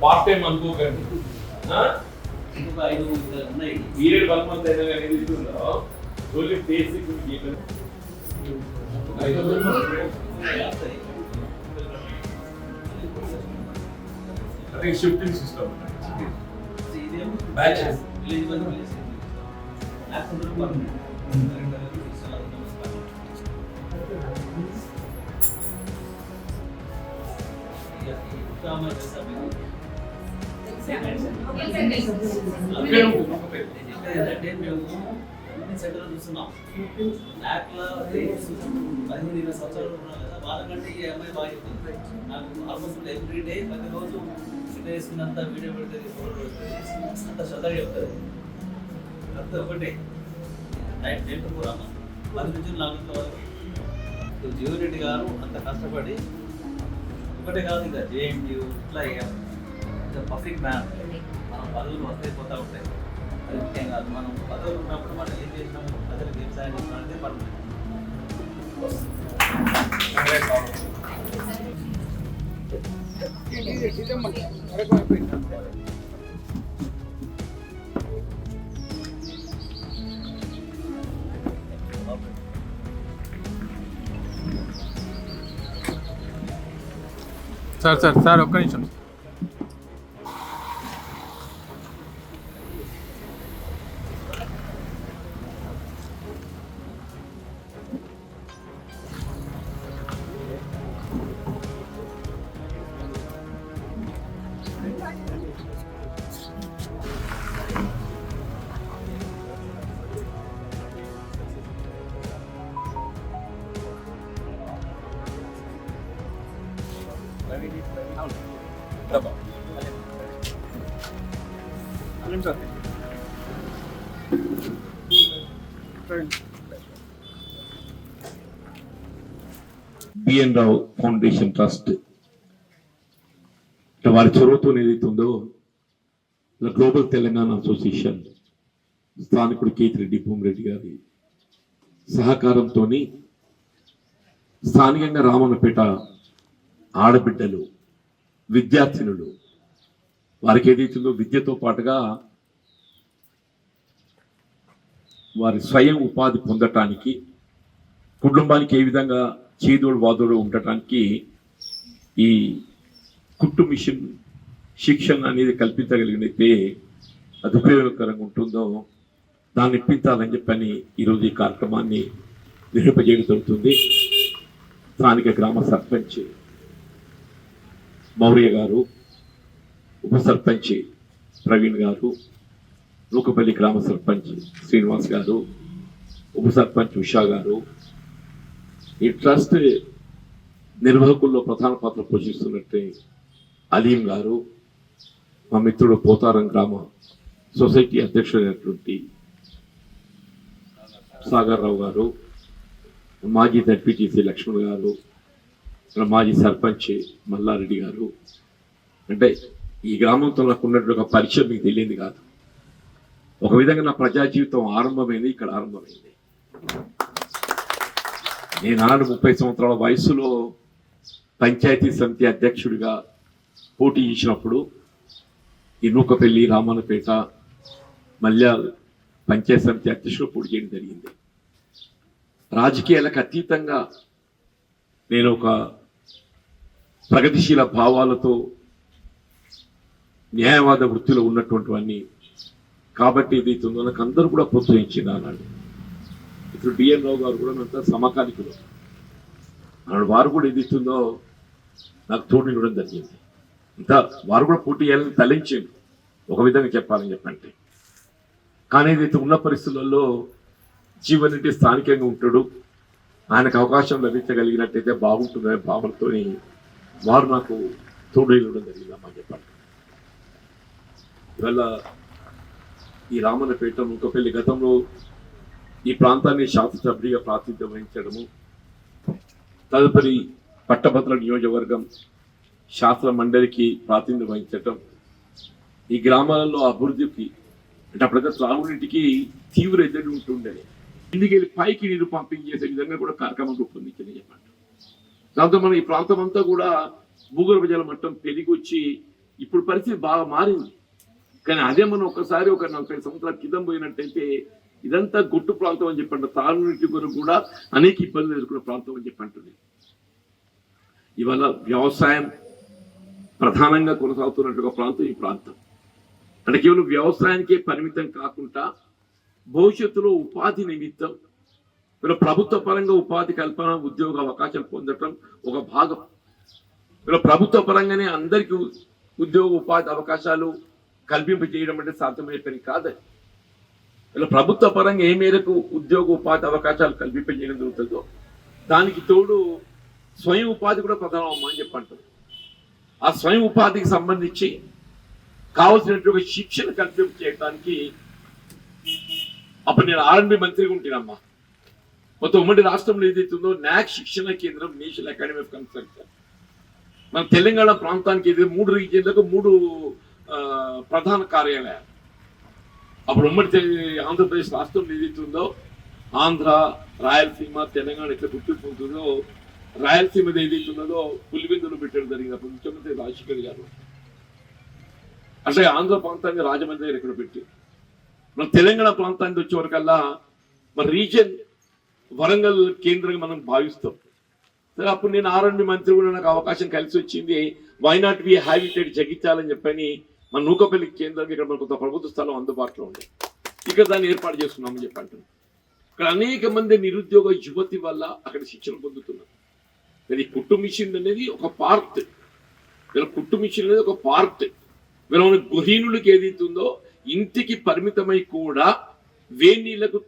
Part time అనుకోకండి. ఇంకొక 5 ఉన్నాయి. పీరియడ్ 1 month అయినా కానీ ఏదైతుందో ఓన్లీ బేసిక్ అదే షిఫ్టింగ్ సిస్టమ్ బ్యాచెస్ సెంటర్ చూస్తున్నాం. ల్యాక్లో 15 సంవత్సరాలు ఉన్నా కదా, వాళ్ళకంటే ఈ అమ్మాయి బాగా చెప్తుంది. నాకు ఆల్మోస్ట్ ఎవ్రీ డే ప్రతిరోజు సిట్ వేసుకున్నంత వీడియో పెడుతుంది, ఫోటో పెడుతుంది, అంత శ్రద్ధగా చెప్తుంది. ప్రతి ఒక్కటి నైట్ 10 to 4 అమ్మ 10 నుంచి 4 వరకు. జీవరెడ్డి గారు అంత కష్టపడి ఒకటే కాదు, ఇక జేఎంయూ ఇట్లా పబ్లిక్ మ్యాన్. మనం పదవులు వస్తే పోతా ఉంటాయి, అది ముఖ్యం కాదు. మనం పదవులు ఉన్నప్పుడు మనం ఏం చేసినాము, ప్రజలకు ఏం సాయం చేసినామంటే పర్లేదు. సార్ ఒక్క నిమిషం. బిఎన్ రావు ఫౌండేషన్ ట్రస్ట్ వారి చొరవతో ఏదైతే ఉందో గ్లోబల్ తెలంగాణ అసోసియేషన్ స్థానికుడు కేతిరెడ్డి భూమిరెడ్డి గారి సహకారంతో స్థానికంగా రామన్నపేట ఆడబిడ్డలు విద్యార్థినులు వారికి ఏదైతుందో విద్యతో పాటుగా వారి స్వయం ఉపాధి పొందటానికి, కుటుంబానికి ఏ విధంగా చేదోడు వాదోడు ఉండటానికి ఈ కుట్టు మిషన్ శిక్షణ అనేది కల్పించగలిగినైతే అది ఉపయోగకరంగా ఉంటుందో దాన్ని ఇప్పించాలని చెప్పని ఈరోజు ఈ కార్యక్రమాన్ని నిర్వహింపజేయడం జరుగుతుంది. స్థానిక గ్రామ సర్పంచ్ మౌర్య గారు, ఉప సర్పంచ్ ప్రవీణ్ గారు, నూకపల్లి గ్రామ సర్పంచ్ శ్రీనివాస్ గారు, ఉప సర్పంచ్ ఉషా గారు, ఈ ట్రస్ట్ నిర్వాహకుల్లో ప్రధాన పాత్ర పోషిస్తున్నట్టే అలీం గారు, మా మిత్రుడు పోతారం గ్రామ సొసైటీ అధ్యక్షుడైనటువంటి సాగర్ రావు గారు, మాజీ జడ్పీటీసీ లక్ష్మణ్ గారు, మాజీ సర్పంచ్ మల్లారెడ్డి గారు. అంటే ఈ గ్రామంతో నాకు ఉన్నట్టు ఒక పరిచయం మీకు తెలియదు కాదు. ఒక విధంగా నా ప్రజా జీవితం ఆరంభమైంది ఇక్కడ, ఆరంభమైంది. నేను ఆనాడు 30 సంవత్సరాల వయసులో పంచాయతీ సమితి అధ్యక్షుడిగా పోటీ చేసినప్పుడు ఈ నూకపల్లి, రామన్నపేట, మల్యాల్ పంచాయతీ సమితి అధ్యక్షుడు పోటీ చేయడం జరిగింది. రాజకీయాలకు అతీతంగా నేను ఒక ప్రగతిశీల భావాలతో న్యాయవాద వృత్తిలో ఉన్నటువంటి వాడిని కాబట్టి ఏదైతే ఉందో నాకు అందరూ కూడా ప్రోత్సహించింది ఆనాడు. ఇప్పుడు బిఎన్ రావు గారు కూడా అంతా సమకాలికులు ఆనాడు, వారు కూడా ఏదైతుందో నాకు తోడు ఇవ్వడం జరిగింది. ఇంకా వారు కూడా పోటీ చేయాలని తలంచారు ఒక విధంగా చెప్పాలని చెప్పంటే. కానీ ఏదైతే ఉన్న పరిస్థితులలో జీవన్ రెడ్డి స్థానికంగా ఉంటాడు, ఆయనకు అవకాశం లభించగలిగినట్టయితే బాగుంటుందనే భావనతో వారు నాకు తోడు ఇవ్వడం జరిగిందమ్మా చెప్పండి. ఇవాళ ఈ రామన్నపేట, నూకపల్లి గతంలో ఈ ప్రాంతాన్ని శాసనసభ్యుడిగా ప్రాతినిధ్యం వహించడము, తదుపరి పట్టభద్ర నియోజకవర్గం శాసన మండలికి ప్రాతినిధ్యం వహించడం, ఈ గ్రామాలలో అభివృద్ధికి అంటే అప్పుడైతే త్రాగునీటికి తీవ్ర ఎద్దడి ఉంటుండే, ఇంటికి వెళ్ళి పైకి నీరు పంపింగ్ చేసే విధంగా కూడా కార్యక్రమం రూపొందించింది చెప్పండి. దాంతో మనం ఈ ప్రాంతం అంతా కూడా భూగర్భ జల మట్టం పెరిగి వచ్చి ఇప్పుడు పరిస్థితి బాగా మారింది. కానీ అదే మనం ఒకసారి ఒక 40 సంవత్సరాల క్రితం పోయినట్టయితే ఇదంతా గుట్టు ప్రాంతం అని చెప్పండి, తాగునీటి కొరకు కూడా అనేక ఇబ్బందులు ఎదుర్కొన్న ప్రాంతం అని చెప్పంటుంది. ఇవాళ వ్యవసాయం ప్రధానంగా కొనసాగుతున్నట్టు ప్రాంతం ఈ ప్రాంతం. అంటే కేవలం వ్యవసాయానికే పరిమితం కాకుండా భవిష్యత్తులో ఉపాధి నిమిత్తం వీళ్ళ ప్రభుత్వ పరంగా ఉపాధి కల్పన, ఉద్యోగ అవకాశాలు పొందటం ఒక భాగం. వీళ్ళ ప్రభుత్వ పరంగానే అందరికీ ఉద్యోగ ఉపాధి అవకాశాలు కల్పింపజేయడం అంటే సాధ్యమయ్యే పని కాదని. వీళ్ళ ప్రభుత్వ పరంగా ఏ మేరకు ఉద్యోగ ఉపాధి అవకాశాలు కల్పింపజేయడం జరుగుతుందో దానికి తోడు స్వయం ఉపాధి కూడా ప్రధానం అని చెప్పంటారు. ఆ స్వయం ఉపాధికి సంబంధించి కావలసినటువంటి శిక్షణ కల్పింపజేయడానికి అప్పుడు నేను R&B మంత్రిగా ఉంటున్నామ్మా. మొత్తం ఉమ్మడి రాష్ట్రంలో ఏదైతుందో NAC శిక్షణ కేంద్రం, నేషనల్ అకాడమీ ఆఫ్ కన్స్ట్రక్షన్, మన తెలంగాణ ప్రాంతానికి ఏదైతే 3 రీజియన్లకు 3 ప్రధాన కార్యాలయాలు. అప్పుడు ఉమ్మడి ఆంధ్రప్రదేశ్ రాష్ట్రంలో ఏదైతుందో ఆంధ్ర, రాయలసీమ, తెలంగాణ ఎట్లా గుర్తింపు ఉంటుందో రాయలసీమది ఏదైతున్నదో పులివెందులు పెట్టడం జరిగింది అప్పుడు ముఖ్యమంత్రి రాజశేఖర్ గారు. అంటే ఆంధ్ర ప్రాంతాన్ని రాజమండ్రి దగ్గర ఇక్కడ పెట్టి మన తెలంగాణ ప్రాంతానికి వచ్చే వరకల్లా మన రీజన్ వరంగల్ కేంద్రంగా మనం భావిస్తాం. సరే అప్పుడు నేను R&B మంత్రి కూడా నాకు అవకాశం కలిసి వచ్చింది. వై నాట్ వి హ్యాబిటెడ్ జగిత్యాలని చెప్పని మన నూకపల్లి కేంద్రంగా ఇక్కడ మన కొంత ప్రభుత్వ స్థలం అందుబాటులో ఉంది, ఇక్కడ దాన్ని ఏర్పాటు చేస్తున్నామని చెప్పి అంటున్నాం. ఇక్కడ అనేక మంది నిరుద్యోగ యువతి వల్ల అక్కడ శిక్షణ పొందుతున్నారు. ఇది కుట్టు మిషన్ అనేది ఒక పార్ట్, వీళ్ళ కుట్టు మిషన్ అనేది ఒక పార్ట్. వీళ్ళ గృహిణులకి ఏదైతుందో ఇంటికి పరిమితమై కూడా వేడి నీళ్లకు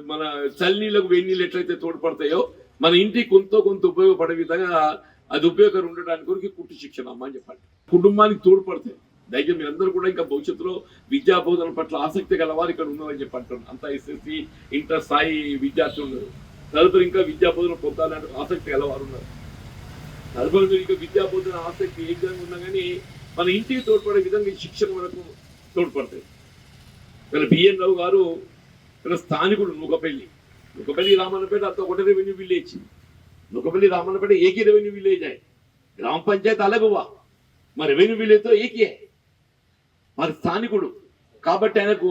మన చలి నీళ్లకు వేడి నీళ్ళు ఎట్లయితే తోడ్పడతాయో మన ఇంటికి కొంత ఉపయోగపడే విధంగా అది ఉపయోగకరం ఉండడానికి కొరకు కుట్టు శిక్షణ అమ్మ అని చెప్పండి. కుటుంబానికి తోడ్పడతాయి. దయచేసి మీరందరూ కూడా ఇంకా భవిష్యత్తులో విద్యా బోధన పట్ల ఆసక్తి గలవారు ఇక్కడ ఉన్నారని చెప్పి అంటున్నారు. అంతా SSC ఇంటర్ స్థాయి విద్యార్థులు ఉన్నారు. తదుపరి ఇంకా విద్యా బోధన పొందాలంటే ఆసక్తి గలవారు ఉన్నారు. తదుపరి ఇంకా విద్యా బోధన ఆసక్తి ఏ విధంగా ఉన్నా కానీ మన ఇంటికి తోడ్పడే విధంగా ఈ శిక్షణ మనకు తోడ్పడతాయి. వీళ్ళ BN రావు గారు వీళ్ళ స్థానికుడు నూకపల్లి రామన్నపేట అంత ఒకటి రెవెన్యూ విలేజ్. నూకపల్లి రామన్నపేట ఏకీ రెవెన్యూ విలేజ్ है, గ్రామ పంచాయతీ अलग हुआ, మా రెవెన్యూ విలేజ్ తో ఏకీ है. మరి స్థానికుడు కాబట్టి ఆయనకు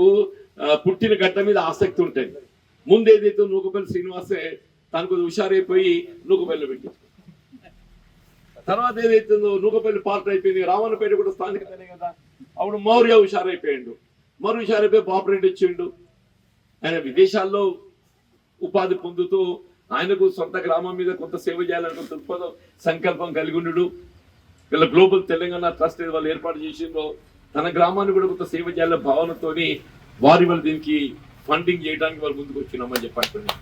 పుట్టిన గడ్డ మీద ఆసక్తి ఉంటుంది. ముందు ఏదైతే నూకపల్లి శ్రీనివాసే తనకు హుషారైపోయి నూకపల్లిలో పెట్టి, తర్వాత ఏదైతుందో నూకపల్లి పార్ట్ అయిపోయింది, రామన్నపేట కూడా స్థానికతనే కదా. అప్పుడు మౌర్య హుషారైపోయాడు, హుషారైపోయి బాపరెడ్డి వచ్చిండు. ఆయన విదేశాల్లో ఉపాధి పొందుతూ ఆయనకు సొంత గ్రామం మీద కొంత సేవ చేయాలనే దృక్పథం సంకల్పం కలిగి ఉండు. వీళ్ళ గ్లోబల్ తెలంగాణ ట్రస్ట్ వాళ్ళు ఏర్పాటు చేసిందో తన గ్రామాన్ని కూడా కొంత సేవ చేయాలనే భావనతోని వాళ్ళు దీనికి ఫండింగ్ చేయడానికి వాళ్ళు ముందుకు వచ్చినామని చెప్పంటున్నారు.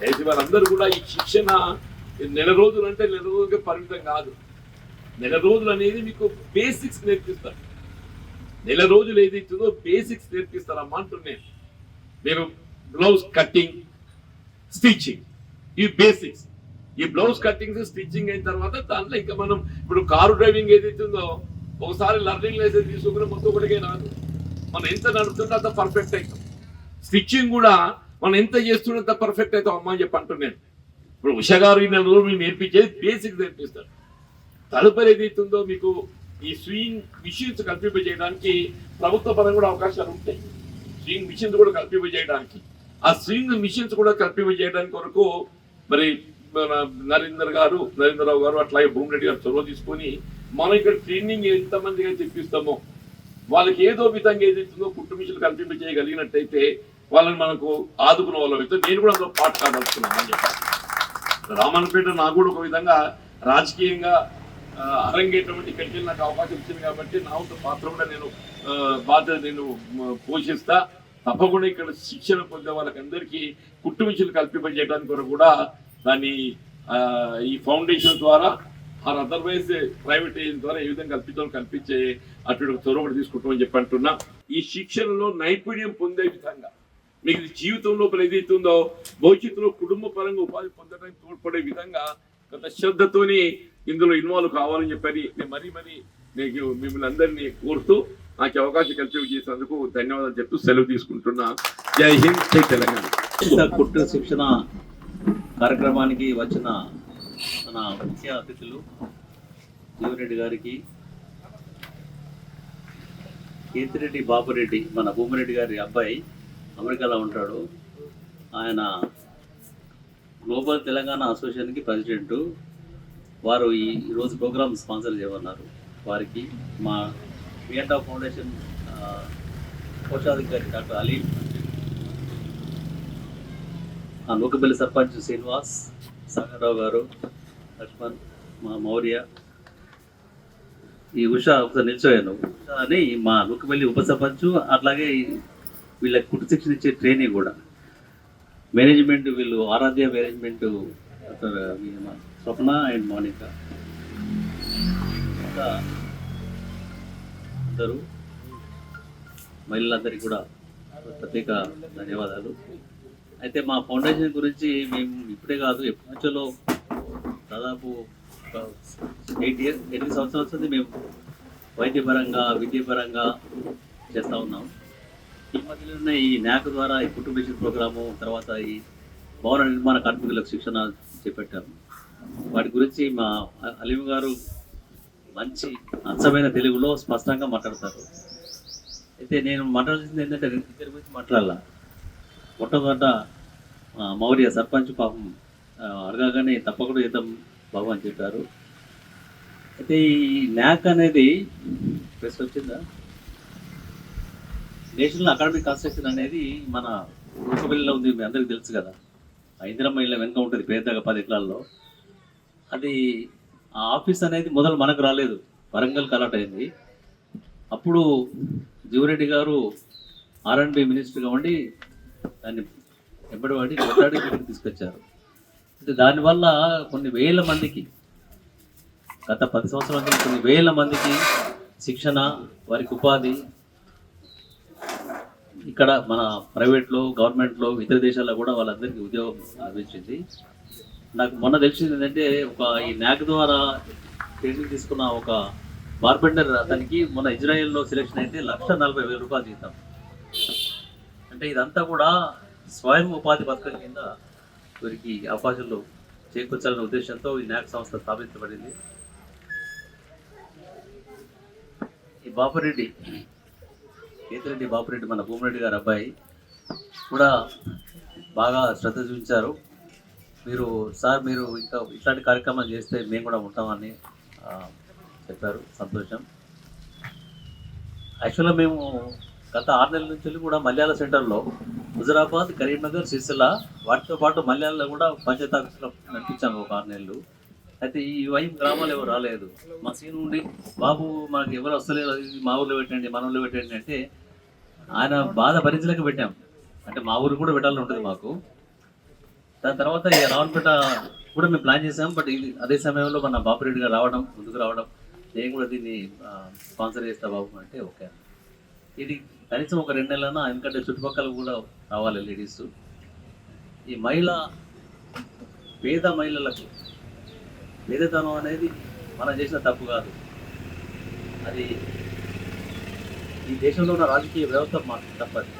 అయితే వాళ్ళందరూ కూడా ఈ శిక్షణ నెల రోజులు అంటే నెల రోజులకే పరిమితం కాదు. నెల రోజులు అనేది మీకు బేసిక్స్ నేర్పిస్తారు. నెల రోజులు ఏదైతుందో బేసిక్స్ నేర్పిస్తారు అమ్మా అంటున్నాను. మీరు బ్లౌజ్ కట్టింగ్, స్టిచ్చింగ్, ఈ బేసిక్స్. ఈ బ్లౌజ్ కట్టింగ్ స్టిచ్చింగ్ అయిన తర్వాత దాంట్లో ఇంకా మనం ఇప్పుడు కారు డ్రైవింగ్ ఏదైతుందో ఒకసారి లర్నింగ్ లైసెన్స్ తీసుకుని మొత్తం ఒకటికే రాదు. మనం ఎంత నడుపుతుంటే అంత పర్ఫెక్ట్ అవుతాం. స్టిచ్చింగ్ కూడా మనం ఎంత చేస్తుంటే అంత పర్ఫెక్ట్ అవుతాం అమ్మ అని చెప్పి అంటున్నాను. ఇప్పుడు ఉషా గారు ఈ నెల రోజులు మీకు నేర్పించేది బేసిక్స్ నేర్పిస్తారు. తదుపరి ఏదైతుందో మీకు ఈ స్వింగ్ మిషన్స్ కల్పింపజేయడానికి ప్రభుత్వ పరంగా కూడా అవకాశాలు ఉంటాయి. స్వింగ్ మిషన్స్ కూడా కల్పింపజేయడానికి, ఆ స్వింగ్ మిషన్స్ కూడా కల్పింపజేయడానికి కొరకు మరి మన నరేంద్రరావు గారు అట్లాగే భూమిరెడ్డి గారు చొరవ తీసుకొని మనం ఇక్కడ ట్రైనింగ్ ఎంతమందిగా తెప్పిస్తామో వాళ్ళకి ఏదో విధంగా ఏదైతుందో కుట్టు మిషన్లు కల్పింపజేయగలిగినట్టయితే వాళ్ళని మనకు ఆదుకున్న వాళ్ళ అయితే నేను కూడా అందులో పాటు కాదలుచుకున్నాను అని చెప్పాను. రామన్నపేట నాకు కూడా ఒక విధంగా రాజకీయంగా అరంగేటం ఇక్కడికి వెళ్ళి నాకు అవకాశం ఇచ్చింది కాబట్టి నా వంతు పాత్ర కూడా నేను బాధ్యత పోషిస్తా. తప్పకుండా ఇక్కడ శిక్షణ పొందే వాళ్ళకందరికీ కుట్టు మిషన్లు కల్పింపజేయడానికి కూడా దాన్ని ఈ ఫౌండేషన్ ద్వారా ఆర్ అదర్వైజ్ ప్రైవేట్ ఏజెన్సీ ద్వారా ఏ విధంగా కల్పించే అటువంటి చొరవ తీసుకుంటామని చెప్పి అంటున్నా. ఈ శిక్షణలో నైపుణ్యం పొందే విధంగా మీకు జీవితం లోపల ఏదైతుందో భవిష్యత్తులో కుటుంబ పరంగా ఉపాధి పొందడానికి తోడ్పడే విధంగా కొంత శ్రద్ధతోని ఇందులో ఇన్వాల్వ్ కావాలని చెప్పని నేను మరీ నేను మిమ్మల్ని అందరినీ కోరుతూ నాకు అవకాశం కల్పించేసినందుకు ధన్యవాదాలు చెప్తూ సెలవు తీసుకుంటున్నా. జై హింద్, జై తెలంగాణ. కుట్టు శిక్షణ కార్యక్రమానికి వచ్చిన మన ముఖ్య అతిథులు జీవరెడ్డి గారికి, కేతిరెడ్డి బాపురెడ్డి మన భూమిరెడ్డి గారి అబ్బాయి అమెరికాలో ఉంటాడు. ఆయన గ్లోబల్ తెలంగాణ అసోసియేషన్కి ప్రెసిడెంట్. వారు ఈరోజు ప్రోగ్రామ్ స్పాన్సర్ చేయమన్నారు. వారికి మా బిఎండా ఫౌండేషన్ కోశాధికారి డాక్టర్ అలీ, నూకబెల్లి సర్పంచ్ శ్రీనివాస్, సాగర్రావు గారు, లక్ష్మణ్, మా మౌర్య, ఈ ఉషా ఒకసారి నిల్చోయాను. ఉషా అని మా నూకబెల్లి ఉప సర్పంచ్, అట్లాగే వీళ్ళకి కుట్టు శిక్షణ ఇచ్చే ట్రైనింగ్ కూడా మేనేజ్మెంట్, వీళ్ళు ఆరాధ్య మేనేజ్మెంట్ స్వప్న అండ్ మౌనిక, ఇంకా అందరూ మహిళలందరికీ కూడా ప్రత్యేక ధన్యవాదాలు. అయితే మా ఫౌండేషన్ గురించి మేము ఇప్పుడే కాదు, ఎప్పటి నుంచో దాదాపు 8 సంవత్సరాల వస్తుంది మేము వైద్యపరంగా విద్యాపరంగా చేస్తూ ఉన్నాం. ఈ మధ్యలోనే ఈ న్యాక్ ద్వారా ఈ కుటుంబేషన్ ప్రోగ్రాము, తర్వాత ఈ భవన నిర్మాణ కార్మికులకు శిక్షణ చేపట్టాము. వాటి గురించి మా అలీం గారు మంచి అచ్చమైన తెలుగులో స్పష్టంగా మాట్లాడతారు. అయితే నేను మాట్లాడాల్సింది ఏంటంటే ఇద్దరి గురించి మాట్లాడాల. మొట్టమొదట మౌర్య సర్పంచ్ పాపం అడగగానే తప్పకుండా చేద్దాం బాబు అని చెప్పారు. అయితే ఈ న్యాక్ అనేది ప్రెస్ వచ్చిందా, నేషనల్ అకాడమిక్ కన్స్ట్రక్షన్ అనేది మన నూకబెల్లిలో ఉంది, మీ అందరికీ తెలుసు కదా. ఇందిరమ్మ ఇళ్ళ వెనుక ఉంటుంది పేదగా 10 ఎకరాల్లో. అది ఆ ఆఫీస్ అనేది మొదలు మనకు రాలేదు, వరంగల్ కలెక్ట్ అయింది. అప్పుడు జీవరెడ్డి గారు R&B మినిస్టర్గా ఉండి దాన్ని ఎంబడి కొట్టాడి ఇక్కడికి తీసుకొచ్చారు. అయితే దానివల్ల కొన్ని వేల మందికి, గత 10 సంవత్సరాల నుంచి కొన్ని వేల మందికి శిక్షణ, వారికి ఉపాధి ఇక్కడ మన ప్రైవేట్లో, గవర్నమెంట్లో, ఇతర దేశాల్లో కూడా వాళ్ళందరికీ ఉద్యోగం లభించింది. నాకు మొన్న తెలిసింది ఏంటంటే, ఈ న్యాక్ ద్వారా ట్రైనింగ్ తీసుకున్న ఒక బార్బెండర్, అతనికి మొన్న ఇజ్రాయెల్లో సెలెక్షన్ అయితే ₹1,40,000 జీతం. అంటే ఇదంతా కూడా స్వయం ఉపాధి పథకం కింద వీరికి అవకాశాలు చేకూర్చాలనే ఉద్దేశంతో ఈ న్యాక్ సంస్థ స్థాపించబడింది. ఈ బాపురెడ్డి, కేతిరెడ్డి బాపురెడ్డి మన భూమిరెడ్డి గారి అబ్బాయి కూడా బాగా శ్రద్ధ చూపించారు. మీరు ఇంకా ఇట్లాంటి కార్యక్రమాలు చేస్తే మేము కూడా ఉంటామని చెప్పారు. సంతోషం. యాక్చువల్గా మేము గత 6 నెలల నుంచి కూడా మల్యాల సెంటర్లో హుజరాబాద్, కరీంనగర్, సిరిసిల్ల, వాటితో పాటు మల్యాలలో కూడా పంచాయతీ ఆఫీసులో నడిపించాము ఒక 6 నెలలు. అయితే ఈ వైపు గ్రామాలు ఎవరు రాలేదు. మా సీన్ నుండి బాబు మనకి ఎవరు వస్తలేరు, అది మా ఊళ్ళో పెట్టండి, మన ఊళ్ళో పెట్టండి అంటే ఆయన బాధ భరించలేక పెట్టాం. అంటే మా ఊరు కూడా పెట్టాలని ఉంటుంది మాకు. దాని తర్వాత ఈ రావణపేట కూడా మేము ప్లాన్ చేసాం. బట్ ఇది అదే సమయంలో మన బాపురెడ్డి గారు ముందుకు రావడం, నేను కూడా దీన్ని స్పాన్సర్ చేస్తా బాబు అంటే ఓకే. ఇది కనీసం ఒక 2 నెలలన్నా, ఎందుకంటే చుట్టుపక్కల కూడా రావాలి లేడీస్. ఈ పేద మహిళలకు పేదతనం అనేది మనం చేసిన తప్పు కాదు, అది ఈ దేశంలో ఉన్న రాజకీయ వ్యవస్థ మాకు తప్పదు.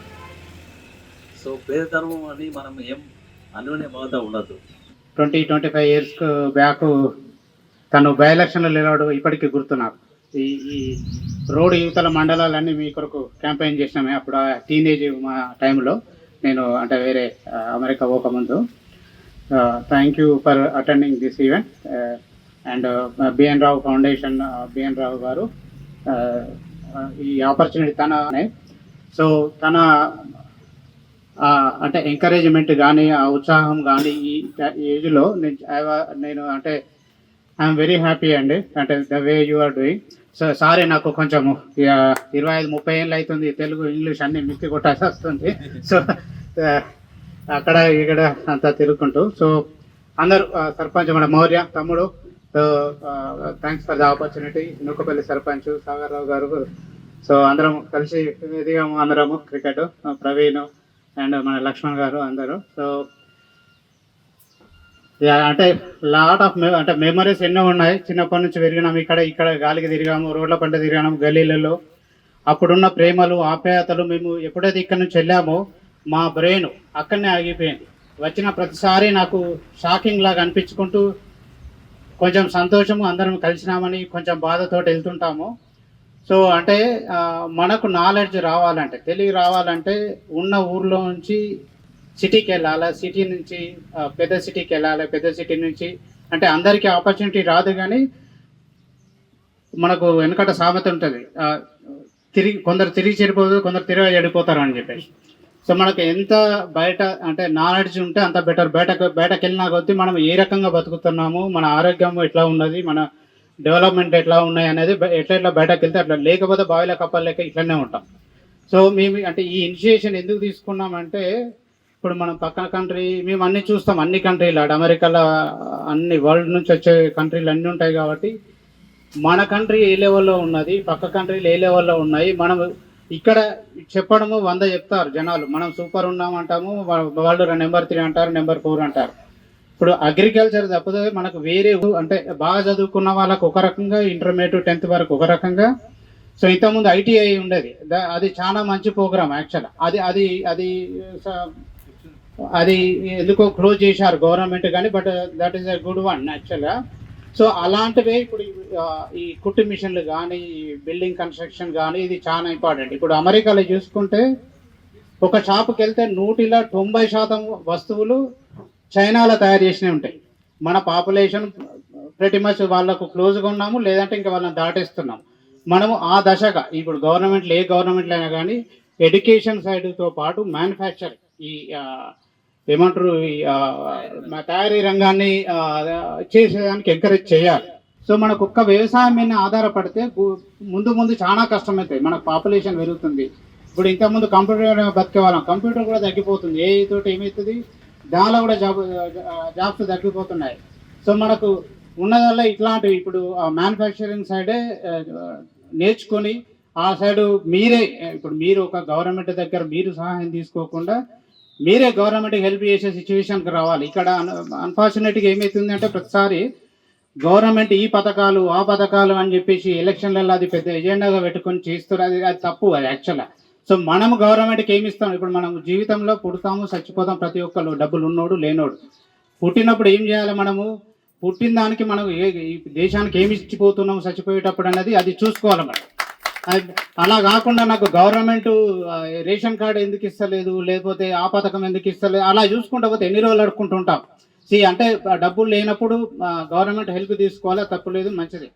సో పేదతనం అని మనం ఏం అనుకునే బాధ ఉండదు. 20-25 years బ్యాక్ తను బై ఎలక్షన్లో నిలవడు ఇప్పటికీ గుర్తు నాకు. ఈ రోడ్డు యువతల మండలాలన్నీ మీ కొరకు క్యాంపెయిన్ చేసినామే అప్పుడు టీనేజ్ మా టైంలో, నేను అంటే వేరే అమెరికా పోకముందు. Thank you for attending this event and BN Rao foundation, BN Rao గారు ఈ ఆపర్చునిటీ తననే. సో తన అంటే ఎంకరేజ్మెంట్ కానీ, ఆ ఉత్సాహం కానీ ఈ ఏజ్లో నేను అంటే ఐఎమ్ వెరీ హ్యాపీ అండి, అంటే the way you are doing. So sorry, నాకు కొంచెము 25-30 ఏళ్ళు అవుతుంది, తెలుగు ఇంగ్లీష్ అన్నీ మిక్కి కొట్టాల్సి వస్తుంది. సో అక్కడ ఇక్కడ అంతా తిరుగుకుంటూ, సో అందరూ సర్పంచ్ మన మౌర్య తమ్ముడు, so thanks for the opportunity. Nukapalli sarpanch Sagar Rao గారు, సో అందరం కలిసి ఎదిగాము, అందరము క్రికెట్, ప్రవీణ్ అండ్ మన లక్ష్మణ్ గారు అందరూ. సో అంటే లాట్ ఆఫ్ అంటే మెమరీస్ ఎన్నో ఉన్నాయి. చిన్నప్పటి నుంచి పెరిగినాము, ఇక్కడ గాలికి తిరిగాము, రోడ్ల పంట తిరిగాము, గల్లీలలో. అప్పుడున్న ప్రేమలు, ఆప్యాయతలు మేము ఎప్పుడైతే ఇక్కడ నుంచి వెళ్ళామో మా బ్రెయిన్ అక్కడనే ఆగిపోయింది. వచ్చిన ప్రతిసారి నాకు షాకింగ్ లాగా అనిపించుకుంటూ కొంచెం సంతోషము, అందరం కలిసినామని కొంచెం బాధతో వెళ్తుంటాము. సో అంటే మనకు నాలెడ్జ్ రావాలంటే, తెలివి రావాలంటే ఉన్న ఊర్లో నుంచి సిటీకి వెళ్ళాలి, సిటీ నుంచి పెద్ద సిటీకి వెళ్ళాలి, పెద్ద సిటీ నుంచి అంటే అందరికీ ఆపర్చునిటీ రాదు. కానీ మనకు వెనకట సామెత ఉంటుంది, కొందరు తిరిగి చెడిపోదు, కొందరు తిరిగి చెడిపోతారు అని చెప్పేసి. సో మనకు ఎంత బయట అంటే నాలెడ్జ్ ఉంటే అంత బెటర్. బయటకు వెళ్ళినా కొద్దీ మనం ఏ రకంగా బతుకుతున్నాము, మన ఆరోగ్యం ఎట్లా ఉన్నది, మన డెవలప్మెంట్ ఎట్లా ఉన్నాయి అనేది ఎట్లా బయటకు వెళ్తే అట్లా, లేకపోతే బావిలో కప్పలేక ఇట్లనే ఉంటాం. సో మేము అంటే ఈ ఇనిషియేషన్ ఎందుకు తీసుకున్నామంటే, ఇప్పుడు మనం పక్కన కంట్రీ మేము అన్ని చూస్తాం, అన్ని కంట్రీలు అమెరికాలో అన్ని వరల్డ్ నుంచి వచ్చే కంట్రీలు అన్నీ ఉంటాయి. కాబట్టి మన కంట్రీ ఏ లెవెల్లో ఉన్నది, పక్క కంట్రీలు ఏ లెవెల్లో ఉన్నాయి, మనం ఇక్కడ చెప్పడము 100 చెప్తారు జనాలు, మనం సూపర్ ఉన్నామంటాము, వాళ్ళు నెంబర్ 3 అంటారు, నెంబర్ 4 అంటారు. ఇప్పుడు అగ్రికల్చర్ తప్పితే మనకు వేరే అంటే బాగా చదువుకున్న వాళ్ళకు ఒక రకంగా, ఇంటర్మీడియట్ 10th వరకు ఒక రకంగా. సో ఇంతకుముందు ఐటీఐ ఉండేది, అది చాలా మంచి ప్రోగ్రామ్ యాక్చువల్. అది ఎందుకో క్లోజ్ చేశారు గవర్నమెంట్ కానీ, but that is a good one యాక్చువల్గా. సో అలాంటివే ఇప్పుడు ఈ కుట్టు మిషన్లు కానీ, బిల్డింగ్ కన్స్ట్రక్షన్ కానీ, ఇది చాలా ఇంపార్టెంట్. ఇప్పుడు అమెరికాలో చూసుకుంటే ఒక షాపుకి వెళ్తే 190% వస్తువులు చైనాలో తయారు చేసినవి ఉంటాయి. మన పాపులేషన్ ప్రతి మచ్ వాళ్ళకు క్లోజ్గా ఉన్నాము, లేదంటే ఇంకా వాళ్ళని దాటేస్తున్నాము. మనము ఆ దశగా ఇప్పుడు గవర్నమెంట్లు ఏ గవర్నమెంట్లు అయినా కానీ ఎడ్యుకేషన్ సైడ్తో పాటు మ్యానుఫ్యాక్చరింగ్ ఈ ఏమంటారు తయారీ రంగాన్ని చేసేదానికి ఎంకరేజ్ చేయాలి. సో మనకు ఒక్క వ్యవసాయం మీద ఆధారపడితే ముందు చాలా కష్టమవుతాయి. మనకు పాపులేషన్ పెరుగుతుంది. ఇప్పుడు ఇంతకుముందు కంప్యూటర్ బతికే వాళ్ళం, కంప్యూటర్ కూడా తగ్గిపోతుంది. ఏ తోటి ఏమవుతుంది, దానిలో కూడా జాబ్స్ తగ్గిపోతున్నాయి. సో మనకు ఉన్నదల్లా ఇట్లాంటివి ఇప్పుడు మ్యానుఫ్యాక్చరింగ్ సైడే నేర్చుకొని ఆ సైడు మీరు ఒక గవర్నమెంట్ దగ్గర మీరు సహాయం తీసుకోకుండా మీరే గవర్నమెంట్కి హెల్ప్ చేసే సిచ్యువేషన్కి రావాలి. ఇక్కడ అన్ఫార్చునేట్గా ఏమవుతుంది అంటే ప్రతిసారి గవర్నమెంట్ ఈ పథకాలు ఆ పథకాలు అని చెప్పేసి ఎలక్షన్లలో అది పెద్ద ఎజెండాగా పెట్టుకొని చేస్తారు. అది తప్పు, అది యాక్చువల్గా. సో మనము గవర్నమెంట్కి ఏమి ఇస్తాం, ఇప్పుడు మనం జీవితంలో పుడతాము, చచ్చిపోతాం, ప్రతి ఒక్కరు, డబ్బులు ఉన్నోడు లేనోడు. పుట్టినప్పుడు ఏం చేయాలి, మనము పుట్టిన దానికి మనం ఈ దేశానికి ఏమి ఇచ్చిపోతున్నాము చచ్చిపోయేటప్పుడు అన్నది అది చూసుకోవాలి మనం. అలా కాకుండా నాకు గవర్నమెంట్ రేషన్ కార్డు ఎందుకు ఇస్తలేదు, లేకపోతే ఆ పథకం ఎందుకు ఇస్తలేదు, అలా చూసుకుంటా పోతే ఎన్ని రోజులు అడుక్కుంటుంటాం. అంటే డబ్బులు లేనప్పుడు గవర్నమెంట్ హెల్ప్ తీసుకోవాలా, తప్పులేదు, మంచిది.